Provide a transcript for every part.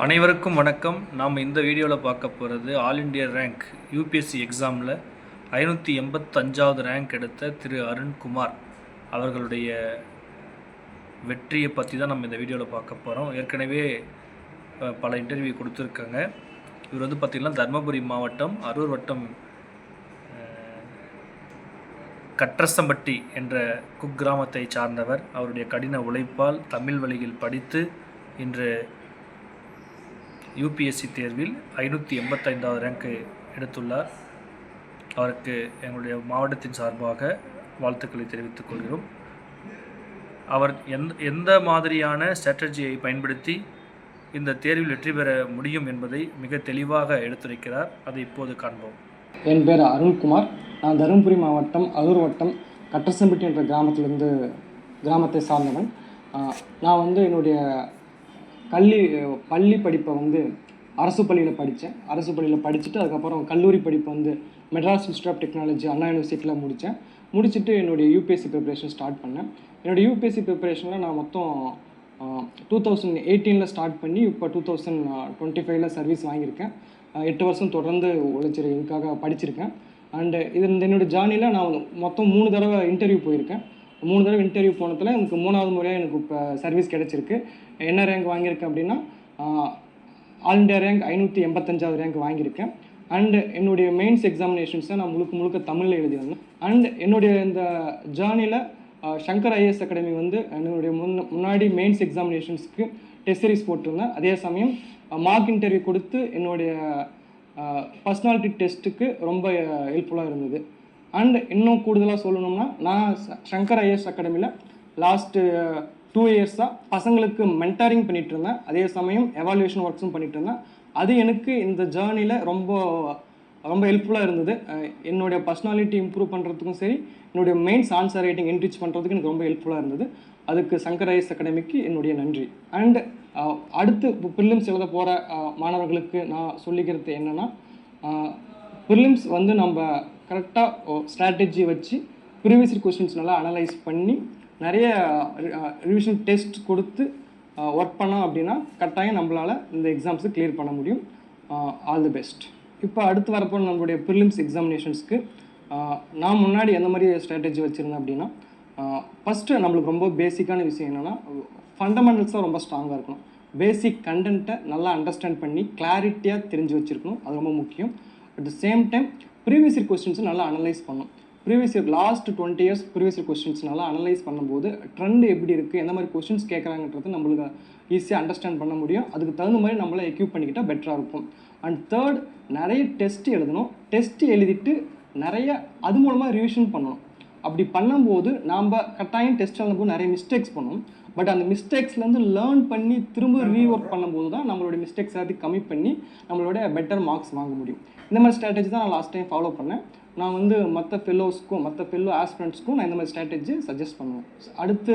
அனைவருக்கும் வணக்கம். நாம் இந்த வீடியோவில் பார்க்க போகிறது ஆல் இண்டியா ரேங்க் யூபிஎஸ்சி எக்ஸாமில் 585வது ரேங்க் எடுத்த திரு அருண்குமார் அவர்களுடைய வெற்றியை பற்றி தான் நம்ம இந்த வீடியோவில் பார்க்க போகிறோம். ஏற்கனவே பல இன்டர்வியூ கொடுத்துருக்காங்க. இவர் வந்து பார்த்திங்கன்னா தர்மபுரி மாவட்டம் அரூர் வட்டம் கற்றசம்பட்டி என்ற குக்கிராமத்தை சார்ந்தவர். அவருடைய கடின உழைப்பால் தமிழ் வழியில் படித்து இன்று யூபிஎஸ்சி தேர்வில் 585வது ரேங்க் எடுத்துள்ளார். அவருக்கு எங்களுடைய மாவட்டத்தின் சார்பாக வாழ்த்துக்களை தெரிவித்துக் கொள்கிறோம். அவர் எந்த மாதிரியான ஸ்ட்ராட்டஜியை பயன்படுத்தி இந்த தேர்வில் வெற்றி பெற முடியும் என்பதை மிக தெளிவாக எடுத்துரைக்கிறார். அதை இப்போது காண்போம். என் பேர் அருண்குமார். நான் தருமபுரி மாவட்டம் அரூர் வட்டம் கற்றசம்பட்டி என்ற கிராமத்தை சார்ந்தவன். நான் என்னுடைய பள்ளி படிப்பை அரசு பள்ளியில் படித்தேன். அரசு பள்ளியில் படிச்சுட்டு அதுக்கப்புறம் கல்லூரி படிப்பு மெட்ராஸ் இன்ஸ்டியூட் ஆஃப் டெக்னாலஜி அண்ணா யூனிவர்சிட்டியில் முடிச்சுட்டு என்னுடைய யூபிஎஸ்சி ப்ரிப்பரேஷன் ஸ்டார்ட் பண்ணேன். என்னுடைய யூபிஎஸ்சி ப்ரிப்பரேஷனில் நான் மொத்தம் 2018 ஸ்டார்ட் பண்ணி இப்போ 2025 சர்வீஸ் வாங்கியிருக்கேன். 8 வருஷம் தொடர்ந்து இதுக்காக படிச்சிருக்கேன். அண்டு என்னோடய ஜேர்னியில் நான் மொத்தம் 3 தடவை இன்டர்வியூ போயிருக்கேன். 3 தடவை இன்டர்வியூ போனதில் எனக்கு 3வது முறையாக எனக்கு இப்போ சர்வீஸ் கிடச்சிருக்கு. என்ன ரேங்க் வாங்கியிருக்கேன் அப்படின்னா ஆல் இண்டியா ரேங்க் 585வது ரேங்க் வாங்கியிருக்கேன். அண்டு என்னுடைய மெயின்ஸ் எக்ஸாமினேஷன்ஸை நான் முழுக்க தமிழில் எழுதியிருந்தேன். அண்ட் என்னுடைய இந்த ஜேர்னியில் சங்கர் ஐஏஎஸ் அகாடமி என்னுடைய முன்னாடி மெயின்ஸ் எக்ஸாமினேஷன்ஸ்க்கு டெஸ்ட் சீரிஸ் போட்டிருந்தேன். அதே சமயம் மார்க் இன்டர்வியூ கொடுத்து என்னுடைய பர்சனாலிட்டி டெஸ்ட்டுக்கு ரொம்ப ஹெல்ப்ஃபுல்லாக இருந்தது. அண்ட் இன்னும் கூடுதலாக சொல்லணும்னா நான் சங்கர் ஐஏஎஸ் அகாடமியில் லாஸ்ட்டு 2 இயர்ஸாக பசங்களுக்கு மென்டாரிங் பண்ணிகிட்டு இருந்தேன். அதே சமயம் எவாலுவேஷன் ஒர்க்ஸும் பண்ணிகிட்டு இருந்தேன். அது எனக்கு இந்த ஜேர்னியில் ரொம்ப ஹெல்ப்ஃபுல்லாக இருந்தது. என்னுடைய பர்சனாலிட்டி இம்ப்ரூவ் பண்ணுறதுக்கும் சரி, என்னுடைய மெயின்ஸ் ஆன்சர் ரைட்டிங் என்ரிச் பண்ணுறதுக்கு எனக்கு ரொம்ப ஹெல்ப்ஃபுல்லாக இருந்தது. அதுக்கு சங்கர் ஐஏஎஸ் அகாடமிக்கு என்னுடைய நன்றி. அண்ட் அடுத்து ப்ரிலிம்ஸ் எழுத போகிற மாணவர்களுக்கு நான் சொல்லிக்கிறது என்னென்னா, ப்ரிலிம்ஸ் நம்ம கரெக்டாக ஸ்ட்ராட்டஜி வச்சு ப்ரீவியஸ் கொஸ்டின்ஸ் நல்லா அனலைஸ் பண்ணி நிறைய ரிவிஷன் டெஸ்ட் கொடுத்து ஒர்க் பண்ணோம் அப்படின்னா கட்டாயம் நம்மளால் இந்த எக்ஸாம்ஸை கிளியர் பண்ண முடியும். All the best. இப்போ அடுத்து வரப்போ நம்மளுடைய ப்ரிலிம்ஸ் எக்ஸாமினேஷன்ஸ்க்கு நான் முன்னாடி எந்த மாதிரி ஸ்ட்ராட்டஜி வச்சுருந்தேன் அப்படின்னா, ஃபஸ்ட்டு நம்மளுக்கு ரொம்ப பேசிக்கான விஷயம் என்னென்னா, ஃபண்டமெண்டல்ஸாக ரொம்ப ஸ்ட்ராங்காக இருக்கணும். பேசிக் கண்டென்ட்டை நல்லா அண்டர்ஸ்டாண்ட் பண்ணி கிளாரிட்டியாக தெரிஞ்சு வச்சுருக்கணும். அது ரொம்ப முக்கியம். At the same time previous year கொஸ்டின்ஸை நல்லா அனலைஸ் பண்ணணும். Previous year last 20 years previous year questions நல்லா அனலைஸ் பண்ணும்போது ட்ரெண்ட் எப்படி இருக்குது, எந்த மாதிரி கொஸ்டின்ஸ் கேட்குறாங்கன்றது நம்மளுக்கு ஈஸியாக அண்டர்ஸ்டாண்ட் பண்ண முடியும். அதுக்கு தகுந்த மாதிரி நம்மளை எக்யூப் பண்ணிக்கிட்டால் பெட்டராக இருக்கும். அண்ட் தேர்ட், நிறைய டெஸ்ட் எழுதணும். டெஸ்ட் எழுதிட்டு நிறைய அது மூலமாக ரிவிஷன் பண்ணணும். அப்படி பண்ணும்போது நாம் கட்டாயம் டெஸ்ட் எழுதும்போது நிறைய மிஸ்டேக்ஸ் பண்ணுவோம். பட் அந்த மிஸ்டேக்ஸ்லேருந்து லேர்ன் பண்ணி திரும்ப ரீஒர்க் பண்ணும்போது தான் நம்மளுடைய மிஸ்டேக்ஸ் எல்லாத்தையும் கம்மி பண்ணி நம்மளோட பெட்டர் மார்க்ஸ் வாங்க முடியும். இந்த மாதிரி ஸ்ட்ராட்டஜி தான் நான் லாஸ்ட் டைம் ஃபாலோ பண்ணேன். நான் மற்ற ஃபெல்லோ ஆஸ்பிரண்ட்ஸ்க்கும் நான் இந்த மாதிரி ஸ்ட்ராட்டஜி சஜஸ்ட் பண்ணுவேன். அடுத்து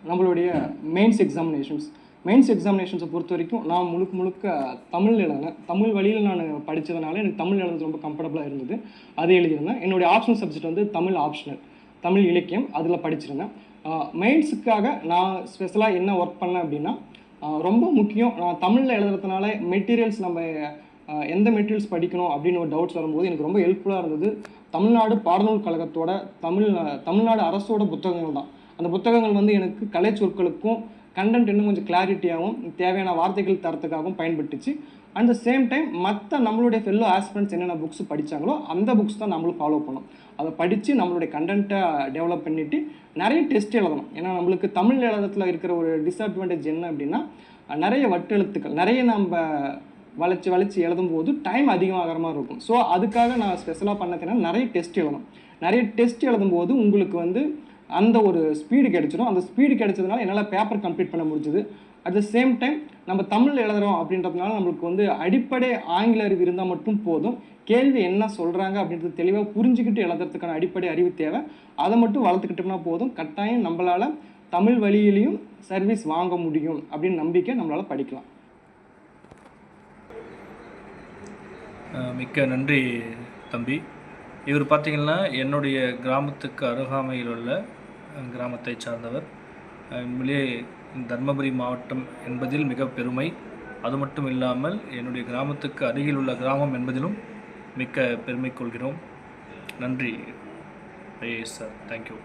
நம்மளுடைய மெயின்ஸ் எக்ஸாமினேஷன்ஸை பொறுத்த வரைக்கும் நான் முழுக்க தமிழ் எழுதினேன். தமிழ் வழியில் நான் படித்ததுனால எனக்கு தமிழ் எழுதுறது ரொம்ப கம்ஃபர்டபுளாக இருந்தது. அது எழுதியிருந்தேன். என்னுடைய optional subject Tamil optional, Tamil இலக்கியம், அதில் படிச்சிருந்தேன். மெயின்ஸுக்காக நான் ஸ்பெஷலாக என்ன ஒர்க் பண்ணேன் அப்படின்னா, ரொம்ப முக்கியம், நான் தமிழில் எழுதுறதுனால மெட்டீரியல்ஸ் நம்ம எந்த மெட்டீரியல்ஸ் படிக்கணும் அப்படின்னு ஒரு டவுட்ஸ் வரும்போது எனக்கு ரொம்ப ஹெல்ப்ஃபுல்லாக இருந்தது தமிழ்நாடு பாடநூல் கழகத்தோட தமிழ்நாடு அரசோட புத்தகங்கள் தான். அந்த புத்தகங்கள் எனக்கு கலை சொற்களுக்கும் கண்டென்ட் இன்னும் கொஞ்சம் கிளாரிட்டியாகவும் தேவையான வார்த்தைகள் தரத்துக்காகவும் பயன்பட்டுச்சு. அட் த சேம் டைம் மற்ற நம்மளுடைய ஃபெல்லோ ஆஸ்பிரண்ட்ஸ் என்னென்ன புக்ஸ் படித்தாங்களோ அந்த புக்ஸ் தான் நம்மளும் ஃபாலோ பண்ணணும். அதை படித்து நம்மளுடைய கண்டென்ட்டை டெவலப் பண்ணிவிட்டு நிறைய டெஸ்ட் எழுதணும். ஏன்னா நம்மளுக்கு தமிழ் எழுதத்தில் இருக்கிற ஒரு டிஸ்அட்வான்டேஜ் என்ன அப்படின்னா, நிறைய வட்டெழுத்துக்கள் நிறைய நம்ம வளைச்சி எழுதும்போது டைம் அதிகமாகிற மாதிரி இருக்கும். ஸோ அதுக்காக நான் ஸ்பெஷலாக பண்ணதுன்னா நிறைய டெஸ்ட் எழுதணும். நிறைய டெஸ்ட் எழுதும்போது உங்களுக்கு அந்த ஒரு ஸ்பீடு கிடைச்சிடும். அந்த ஸ்பீடு கிடைச்சதுனால என்னால் பேப்பர் கம்ப்ளீட் பண்ண முடிஞ்சுது. அட் த சேம் டைம் நம்ம தமிழ் எழுதுகிறோம் அப்படின்றதுனால நம்மளுக்கு அடிப்படை ஆங்கில அறிவு இருந்தால் மட்டும் போதும். கேள்வி என்ன சொல்கிறாங்க அப்படின்றது தெளிவாக புரிஞ்சுக்கிட்டு எழுதுறதுக்கான அடிப்படை அறிவு தேவை. அதை மட்டும் வளர்த்துக்கிட்டோம்னா போதும். கட்டாயம் நம்மளால் தமிழ் வழியிலையும் சர்வீஸ் வாங்க முடியும் அப்படின்னு நம்பிக்கை நம்மளால் படிக்கலாம். மிக்க நன்றி தம்பி. இவர் பார்த்திங்கன்னா என்னுடைய கிராமத்துக்கு அருகாமையில் உள்ள கிராமத்தை சார்ந்தவர். உண்மையிலே தர்மபுரி மாவட்டம் என்பதில் மிக பெருமை. அது மட்டும் இல்லாமல் என்னுடைய கிராமத்துக்கு அருகில் உள்ள கிராமம் என்பதிலும் மிக்க பெருமை கொள்கிறோம். நன்றி ஐஏஎஸ் சார். தேங்க்யூ.